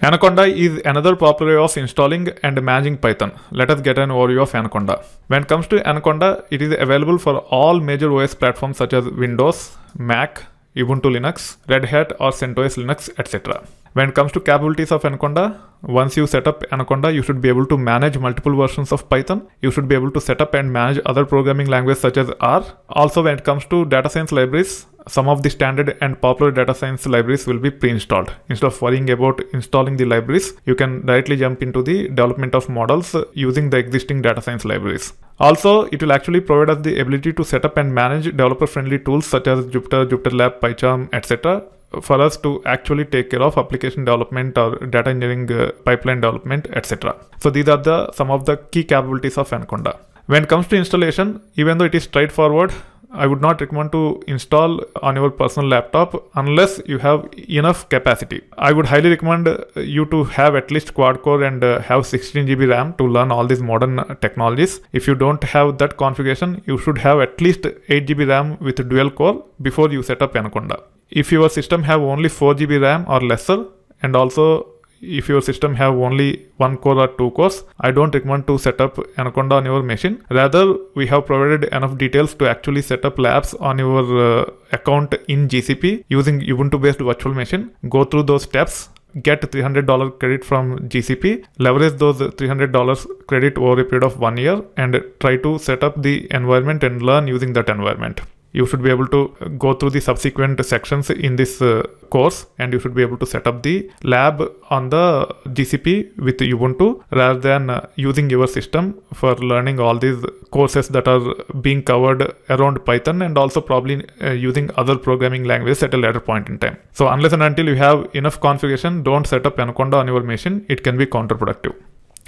Anaconda is another popular way of installing and managing Python. Let us get an overview of Anaconda. When it comes to Anaconda, it is available for all major OS platforms such as Windows, Mac, Ubuntu Linux, Red Hat or CentOS Linux, etc. When it comes to capabilities of Anaconda, once you set up Anaconda, you should be able to manage multiple versions of Python. You should be able to set up and manage other programming languages such as R. Also, when it comes to data science libraries, some of the standard and popular data science libraries will be pre-installed. Instead of worrying about installing the libraries, you can directly jump into the development of models using the existing data science libraries. Also, it will actually provide us the ability to set up and manage developer-friendly tools such as Jupyter, JupyterLab, PyCharm, etc. for us to actually take care of application development or data engineering pipeline development, etc. So these are some of the key capabilities of Anaconda. When it comes to installation, even though it is straightforward, I would not recommend to install on your personal laptop unless you have enough capacity. I would highly recommend you to have at least quad core and have 16 GB RAM to learn all these modern technologies. If you don't have that configuration, you should have at least 8 GB RAM with dual core before you set up Anaconda. If your system have only 4 GB RAM or lesser, and also if your system have only 1 core or 2 cores, I don't recommend to set up Anaconda on your machine. Rather, we have provided enough details to actually set up labs on your account in GCP using Ubuntu based virtual machine. Go through those steps, get $300 credit from GCP, leverage those $300 credit over a period of 1 year, and try to set up the environment and learn using that environment. You should be able to go through the subsequent sections in this course, and you should be able to set up the lab on the GCP with Ubuntu rather than using your system for learning all these courses that are being covered around Python, and also probably using other programming languages at a later point in time. So unless and until you have enough configuration, don't set up Anaconda on your machine. It can be counterproductive.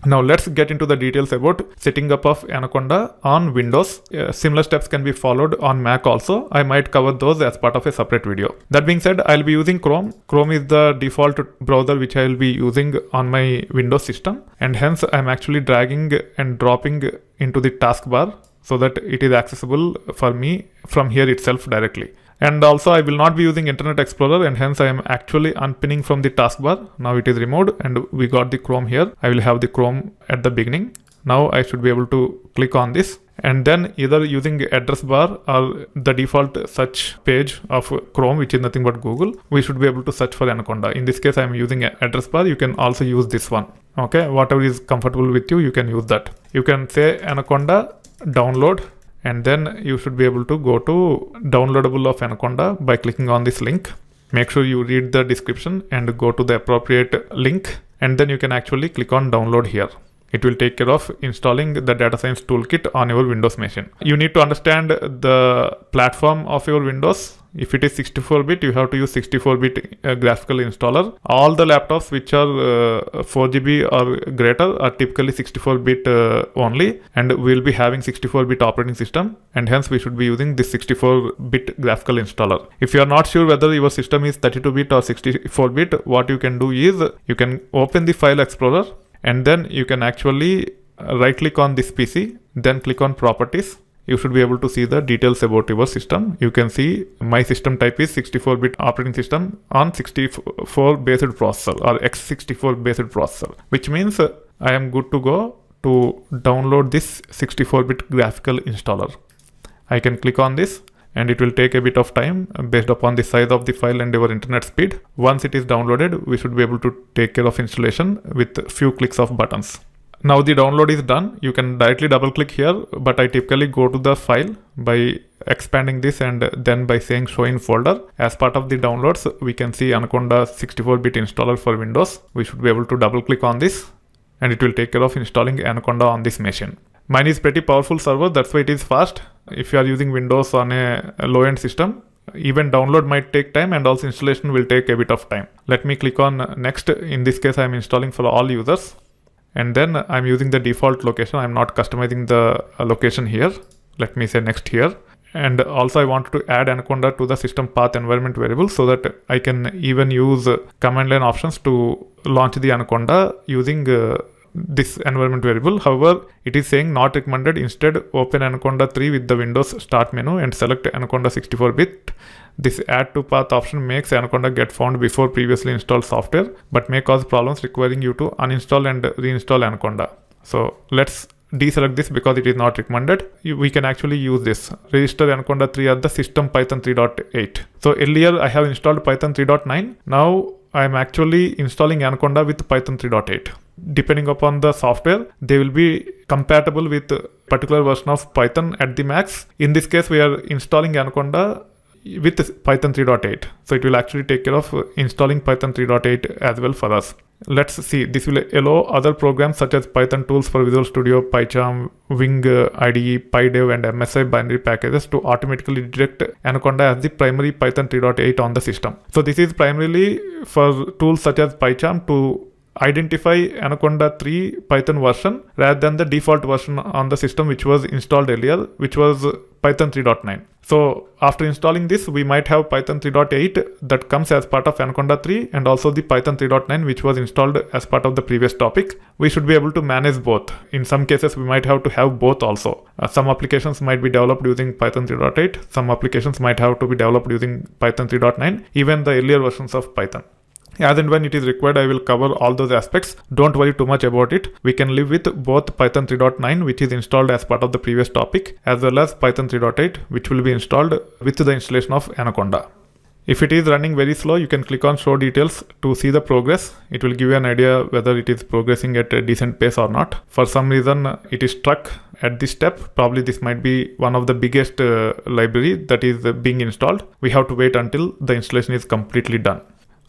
Now let's get into the details about setting up of Anaconda on Windows. Similar steps can be followed on Mac also. I might cover those as part of a separate video. That being said, I'll be using Chrome. Chrome is the default browser which I will be using on my Windows system, and hence I'm actually dragging and dropping into the taskbar so that it is accessible for me from here itself directly. And also I will not be using Internet Explorer, and hence I am actually unpinning from the taskbar. Now it is removed and we got the Chrome here. I will have the Chrome at the beginning. Now I should be able to click on this, and then either using address bar or the default search page of Chrome, which is nothing but Google, we should be able to search for Anaconda. In this case I am using address bar. You can also use this one. Okay, whatever is comfortable with you, you can use that. You can say Anaconda download, and then you should be able to go to downloadable of Anaconda by clicking on this link. Make sure you read the description and go to the appropriate link, and then you can actually click on download here. It will take care of installing the data science toolkit on your Windows machine. You need to understand the platform of your Windows. If it is 64-bit, you have to use 64-bit graphical installer. All the laptops which are 4 GB or greater are typically 64-bit only, and we will be having 64-bit operating system, and hence we should be using this 64-bit graphical installer. If you are not sure whether your system is 32-bit or 64-bit, what you can do is you can open the file explorer, and then you can actually right click on this PC, then click on properties. You should be able to see the details about your system. You can see my system type is 64-bit operating system on 64 based processor or x64 based processor, which means I am good to go to download this 64-bit graphical installer. I can click on this, and it will take a bit of time based upon the size of the file and your internet speed. Once it is downloaded, we should be able to take care of installation with few clicks of buttons. Now the download is done. You can directly double click here, but I typically go to the file by expanding this and then by saying show in folder. As part of the downloads, we can see Anaconda 64-bit installer for Windows. We should be able to double click on this, and it will take care of installing Anaconda on this machine. Mine is pretty powerful server, that's why it is fast. If you are using Windows on a low-end system, even download might take time, and also installation will take a bit of time. Let me click on next. In this case I am installing for all users, and then I'm using the default location. I'm not customizing the location here. Let me say next here. And also I want to add Anaconda to the system path environment variable so that I can even use command line options to launch the Anaconda using this environment variable. However, it is saying not recommended. Instead, open Anaconda 3 with the Windows start menu and select Anaconda 64-bit. This add to path option makes Anaconda get found before previously installed software, but may cause problems requiring you to uninstall and reinstall Anaconda. So let's deselect this because it is not recommended. We can actually use this. Register Anaconda 3 at the system Python 3.8. So earlier I have installed Python 3.9. Now I am actually installing Anaconda with Python 3.8. Depending upon the software, they will be compatible with a particular version of Python at the max. In this case, we are installing Anaconda with Python 3.8. So it will actually take care of installing Python 3.8 as well for us. Let's see, this will allow other programs such as Python tools for Visual Studio, PyCharm, Wing IDE, PyDev and MSI binary packages to automatically detect Anaconda as the primary Python 3.8 on the system. So this is primarily for tools such as PyCharm to identify Anaconda 3 Python version rather than the default version on the system which was installed earlier, which was Python 3.9. So after installing this, we might have Python 3.8 that comes as part of Anaconda 3 and also the Python 3.9 which was installed as part of the previous topic. We should be able to manage both. In some cases, we might have to have both also. Some applications might be developed using Python 3.8. Some applications might have to be developed using Python 3.9, even the earlier versions of Python. As and when it is required, I will cover all those aspects. Don't worry too much about it. We can live with both Python 3.9, which is installed as part of the previous topic, as well as Python 3.8, which will be installed with the installation of Anaconda. If it is running very slow, you can click on show details to see the progress. It will give you an idea whether it is progressing at a decent pace or not. For some reason, it is stuck at this step. Probably this might be one of the biggest library that is being installed. We have to wait until the installation is completely done.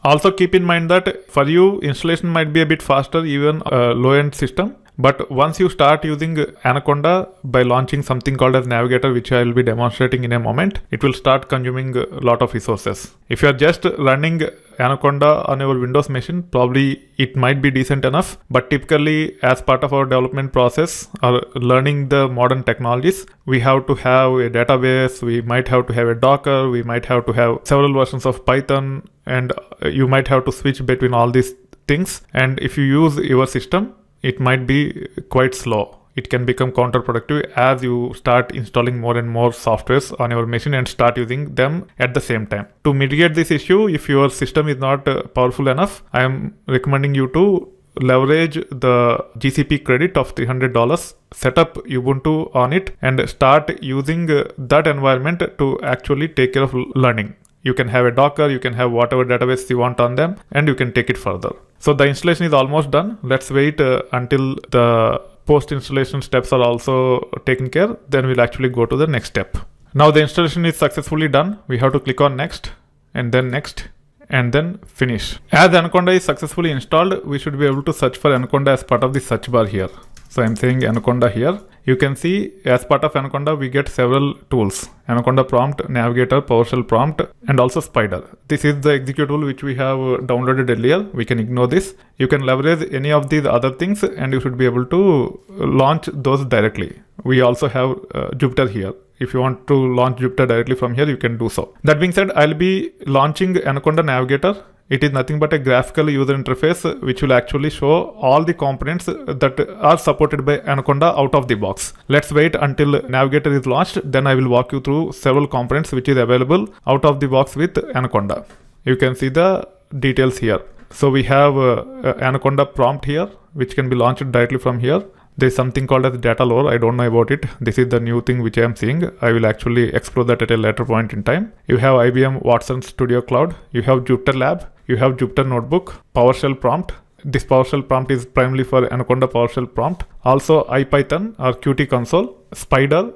Also keep in mind that for you, installation might be a bit faster, even a low-end system. But once you start using Anaconda by launching something called as Navigator, which I will be demonstrating in a moment, it will start consuming a lot of resources. If you are just running Anaconda on your Windows machine, probably it might be decent enough. But typically, as part of our development process or learning the modern technologies, we have to have a database, we might have to have a Docker, we might have to have several versions of Python, and you might have to switch between all these things. And if you use your system, it might be quite slow. It can become counterproductive as you start installing more and more softwares on your machine and start using them at the same time. To mitigate this issue, if your system is not powerful enough, I am recommending you to leverage the GCP credit of $300, set up Ubuntu on it, and start using that environment to actually take care of learning. You can have a Docker, you can have whatever database you want on them, and you can take it further. So the installation is almost done. Let's wait until the post-installation steps are also taken care. Then we'll actually go to the next step. Now the installation is successfully done. We have to click on next, and then next, and then finish. As Anaconda is successfully installed, we should be able to search for Anaconda as part of the search bar here. So I'm saying Anaconda here. You can see as part of Anaconda, we get several tools: Anaconda prompt, Navigator, PowerShell prompt, and also Spider. This is the executable which we have downloaded earlier. We can ignore this. You can leverage any of these other things and you should be able to launch those directly. We also have Jupyter here. If you want to launch Jupyter directly from here, you can do so. That being said, I'll be launching Anaconda Navigator. It is nothing but a graphical user interface which will actually show all the components that are supported by Anaconda out of the box. Let's wait until Navigator is launched. Then I will walk you through several components which is available out of the box with Anaconda. You can see the details here. So we have Anaconda prompt here, which can be launched directly from here. There is something called as data lore. I don't know about it. This is the new thing which I am seeing. I will actually explore that at a later point in time. You have IBM Watson Studio Cloud. You have Jupyter Lab. You have Jupyter Notebook. PowerShell prompt. This PowerShell prompt is primarily for Anaconda PowerShell prompt. Also IPython or Qt console. Spider.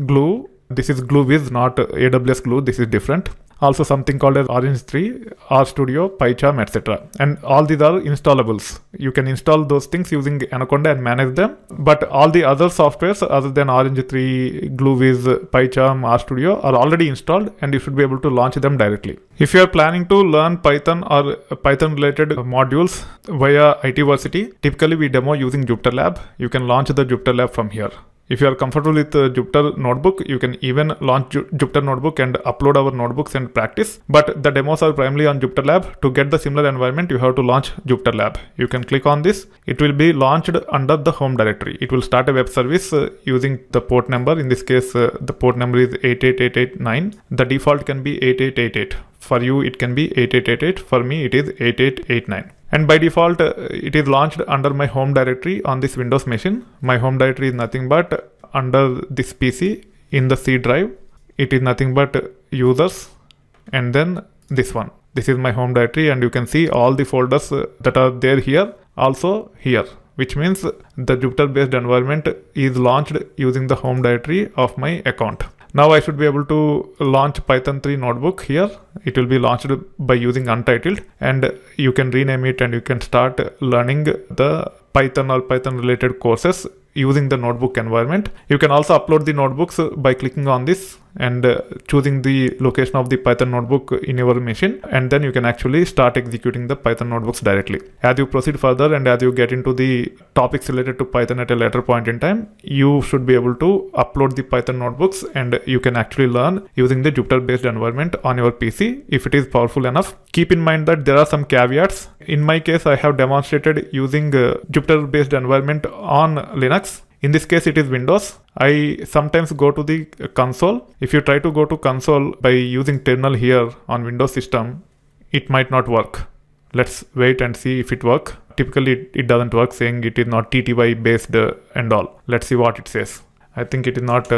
Glue. This is GlueWiz, not AWS Glue. This is different. Also something called as Orange 3, RStudio, PyCharm, etc. And all these are installables. You can install those things using Anaconda and manage them. But all the other softwares other than Orange 3, GlueWiz, PyCharm, RStudio are already installed and you should be able to launch them directly. If you are planning to learn Python or Python related modules via ITVersity, typically we demo using Jupyter Lab. You can launch the Jupyter Lab from here. If you are comfortable with Jupyter Notebook, you can even launch Jupyter Notebook and upload our notebooks and practice. But the demos are primarily on Jupyter Lab. To get the similar environment, you have to launch Jupyter Lab. You can click on this. It will be launched under the home directory. It will start a web service using the port number. In this case, the port number is 88889. The default can be 8888. For you, it can be 8888. For me, it is 8889. And by default, it is launched under my home directory on this Windows machine. My home directory is nothing but under this PC in the C drive. It is nothing but users and then this one. This is my home directory, and you can see all the folders that are there here, also here, which means the Jupyter based environment is launched using the home directory of my account. Now I should be able to launch Python 3 notebook here. It will be launched by using untitled, and you can rename it and you can start learning the Python or Python related courses using the notebook environment. You can also upload the notebooks by clicking on this and choosing the location of the Python notebook in your machine, and then you can actually start executing the Python notebooks directly. As you proceed further and as you get into the topics related to Python at a later point in time, you should be able to upload the Python notebooks and you can actually learn using the Jupyter based environment on your PC if it is powerful enough. Keep in mind that there are some caveats. In my case, I have demonstrated using Jupyter based environment on Linux. In this case, it is Windows. I sometimes go to the console. If you try to go to console by using terminal here on Windows system, it might not work. Let's wait and see if it works. Typically, it doesn't work, saying it is not TTY based and all. Let's see what it says. I think it is not.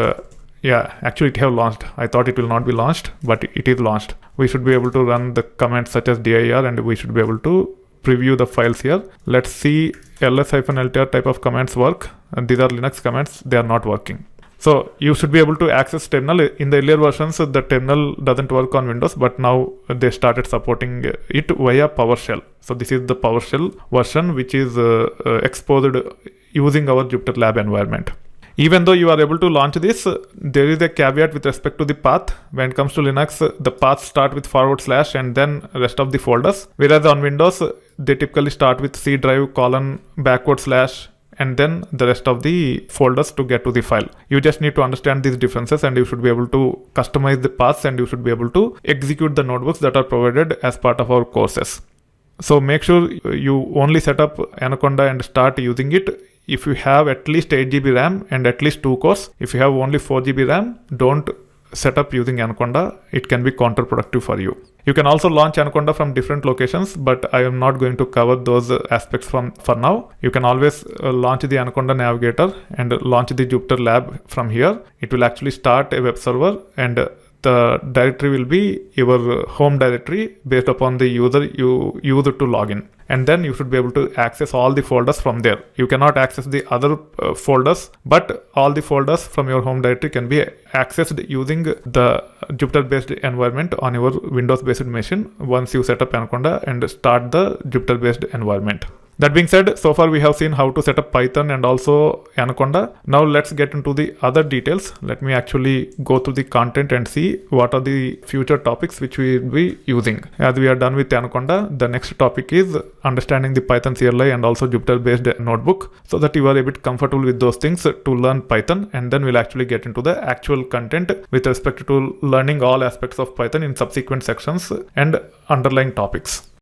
Yeah, actually it have launched. I thought it will not be launched, but it is launched. We should be able to run the commands such as dir, and we should be able to preview the files here. Let's see ls-ltr type of commands work, and these are Linux commands. They are not working. So you should be able to access terminal. In the earlier versions, the terminal doesn't work on Windows, but now they started supporting it via PowerShell. So this is the PowerShell version, which is exposed using our Jupyter Lab environment. Even though you are able to launch this, there is a caveat with respect to the path. When it comes to Linux, the paths start with / and then rest of the folders. Whereas on Windows, they typically start with C drive : / and then the rest of the folders to get to the file. You just need to understand these differences, and you should be able to customize the paths, and you should be able to execute the notebooks that are provided as part of our courses. So make sure you only set up Anaconda and start using it if you have at least 8 GB RAM and at least 2 cores. If you have only 4 GB RAM, don't set up using Anaconda. It can be counterproductive for you. You can also launch Anaconda from different locations, but I am not going to cover those aspects for now. You can always launch the Anaconda navigator and launch the Jupyter Lab from here. It will actually start a web server, and the directory will be your home directory based upon the user you use to log in. And then you should be able to access all the folders from there. You cannot access the other folders, but all the folders from your home directory can be accessed using the Jupyter based environment on your Windows based machine once you set up Anaconda and start the Jupyter based environment. That being said, so far we have seen how to set up Python and also Anaconda. Now let's get into the other details. Let me actually go through the content and see what are the future topics which we will be using. As we are done with Anaconda, the next topic is understanding the Python CLI and also Jupyter based notebook, so that you are a bit comfortable with those things to learn Python, and then we'll actually get into the actual content with respect to learning all aspects of Python in subsequent sections and underlying topics.